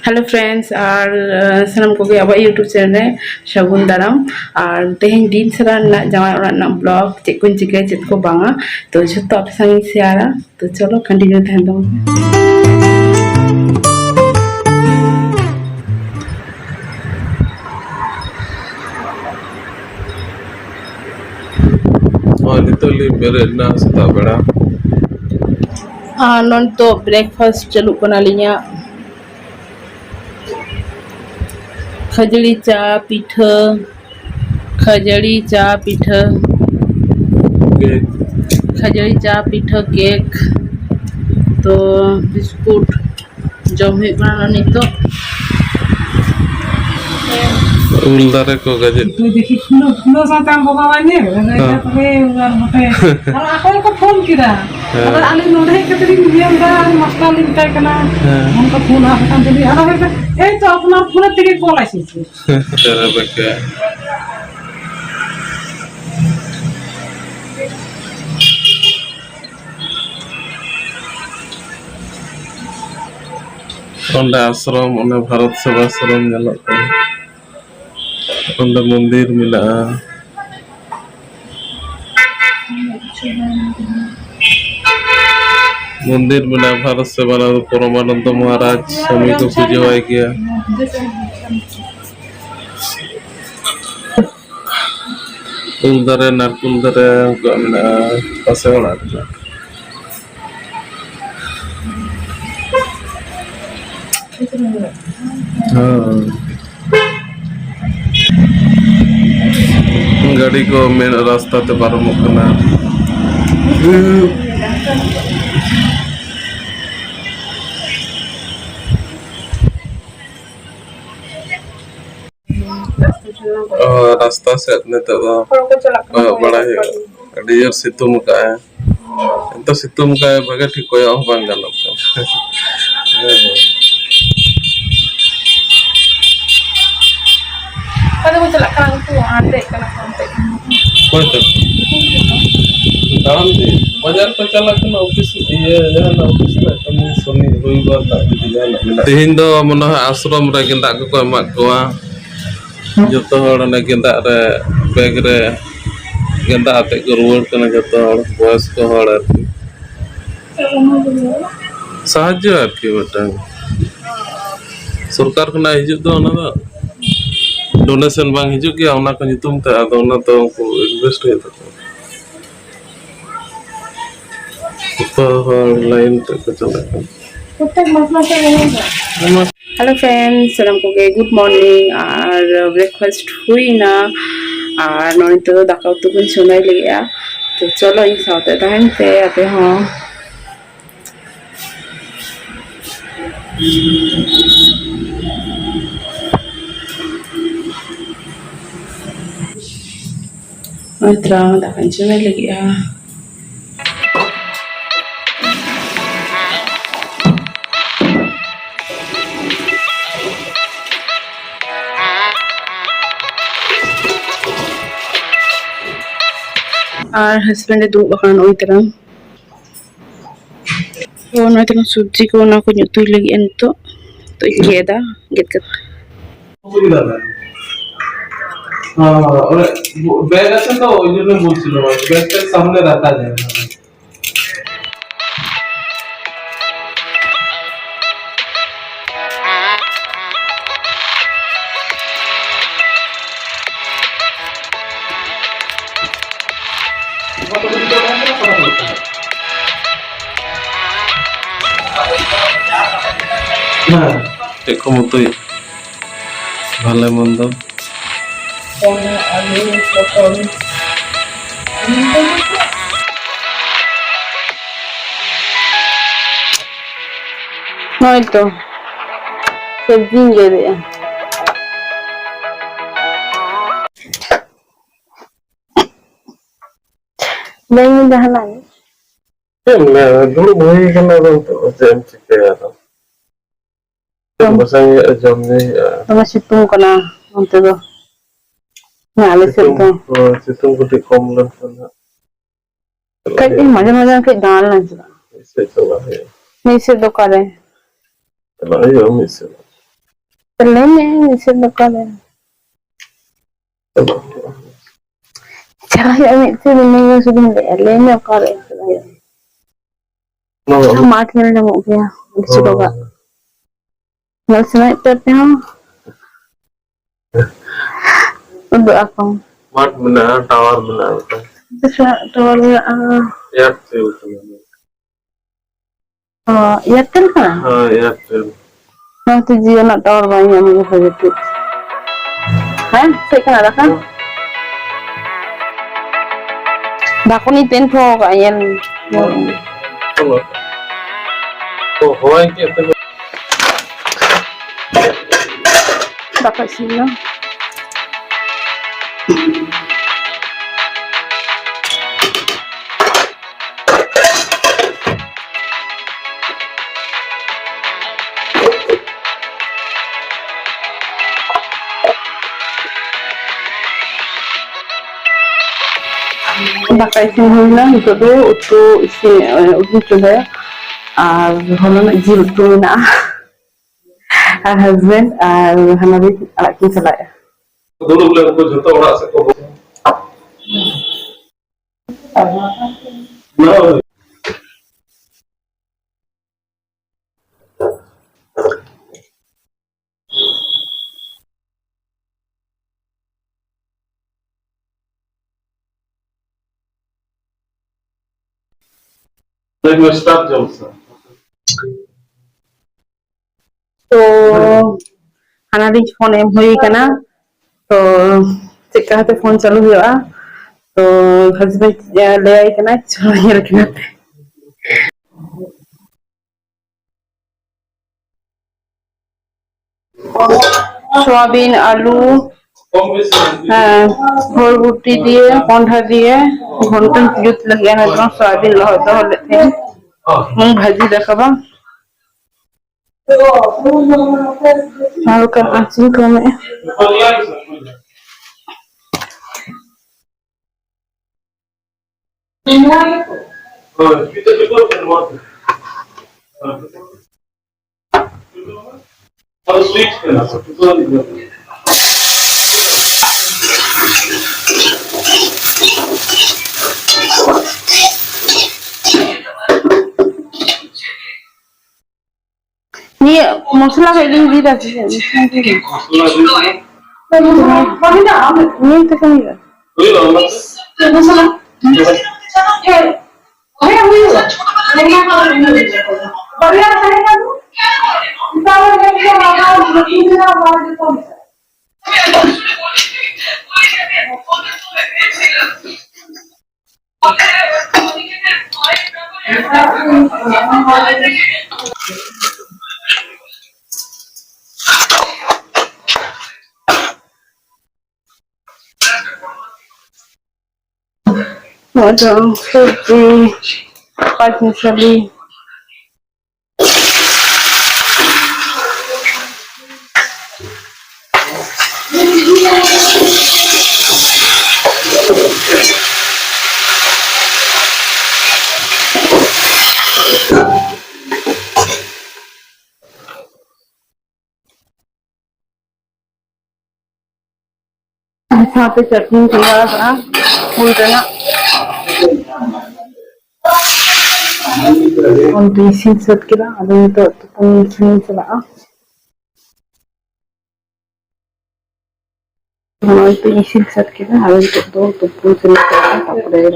Hello friends और सानम को अब यूट्यूब चैनल रे सगुन दाराम और तेहें दिन सारा जमाई ओरा ब्लॉग चेक को चिके चेक को बांगा तो जो आप संग शेयरा तो चलो कंटिन्यू तहन दो Literally bere na seta bera. non तो ब्रेकफास्ट चलू कना लिया खजड़ी चा पिठा खजड़ी चा पिठा Cake. खजड़ी चा पिठा केक तो बिस्कुट जम हुई बना नितो Ul dare ko gajet. তুই দেখি ফুলো ফুলো সাতাম বাবা মানে তারপরে আর মতে আর এখন কো ফোন কিরা আর আলি নড়াই কতরি নিয়ম দা মশলা লিখতাই কেনা মন কো ফোন আসতাম যদি আর এই তো আপনার ফোনের থেকে call আসিছে Cara beke. Onda ashram ona Bharat Seva ashram nyalok kan. Onda mandir mila. मंदिर मिला भारत से बना परमानंद महाराज स्वामी को पूजा किया उलदरे नारकुलदरे पासे वाला गाड़ी को मेन रास्ता ते पारम करना रास्ता से अपने तो बड़ा ही डियर सितुम का है तो सितुम का है बगैर ठीक कोई और बन गया लोग pada ko chala kan tu ate kana kontek कोई तो काम दे बाजार पे चला के ना ऑफिस ये ना ऑफिस में तुम सोनी कोई बात ना दे ना तेहिं दो मनो आश्रम रे गेंदा को एमा कोआ जतो हड़ ने गेंदा रे बैग रे गेंदा आते को रुवाड़ कना जतो हड़ बॉयस को हड़ आरकी साहाଯ୍य आरकी बेटा सरकार को ना हिजु दो ना डोनेशन बांग हिजु गया ओना को नितुम ते आदो ओना तो को इन्वेस्ट होय तको ऊपर लाइन तक चला हेलो फ्रेंड्स सानम को गुड मॉर्निंग और ब्रेकफास्ट हुई ना और नॉन तो दाका तो कुछ सुनाई लिया तो चलो इन साथ तहन पे आते हाँ Matra dakan sunai lagi ya. और हस्बैंड दो बखान ओई तरह तो ना तरह सब्जी को ना को nyutui lagi ento तो गेदा गेद कर और बैग আছে তো ওই জন্য বলছিল ব্যাগটা সামনে রাখা যায় না দেখো মতোই ভালো মন্দ नहीं तो सब्जी ले दे नहीं जहाँ मैं dulu mulai kenal untuk JMC ya masanya jamnya तो मैं सितुम कना उनते तो नाले से तो situng gede komlan sana कहीं मजा मजा के डाल ना चला Bisa itulah ya. नहीं से तो करे Kalau ayo bisa. Telenya isin lokal. Cahaya amit tu dengan sudah lenya kare. Mat ngel nyamuk dia. Sudah gak. Ngel senai tertnya. Untuk apa? Mat benar, tawar benar. Terus tawar Airtel. Airtel kan? Airtel. Nanti dia nak tawar banyak ni saja tu. Kan? Saya kan ada kan? Dah aku ni ten pro kat yang. Oh, Hawaii kita. Dapat sini. Dapat sini lah untuk tu isi untuk coba. Kalau nak jil tu nak. Husband hanabi anak kita lah. Dulu boleh aku juta orang sekolah. No. Let's start, Johnson. तो हनारी phone M हुई कना तो check कहते phone चालू हुआ तो husband ले आई कना चलो ये रखना सोयाबीन आलू भरभुट्टी दिए कोंढा दिए घंटन जुत लगे ना तो सोयाबीन लहता हो लेते हैं मूंग भाजी देखा Malukan asin kami. Ni mosla kayak gini dah sih. Ni tu kan ya. Macam seperti pagi sekali. Sampai chutney tinggal sana, mudah nak. Untuk isi set kita ada untuk pengisian salah. Kalau itu isi set kita ada untuk pengisian salah, tak boleh.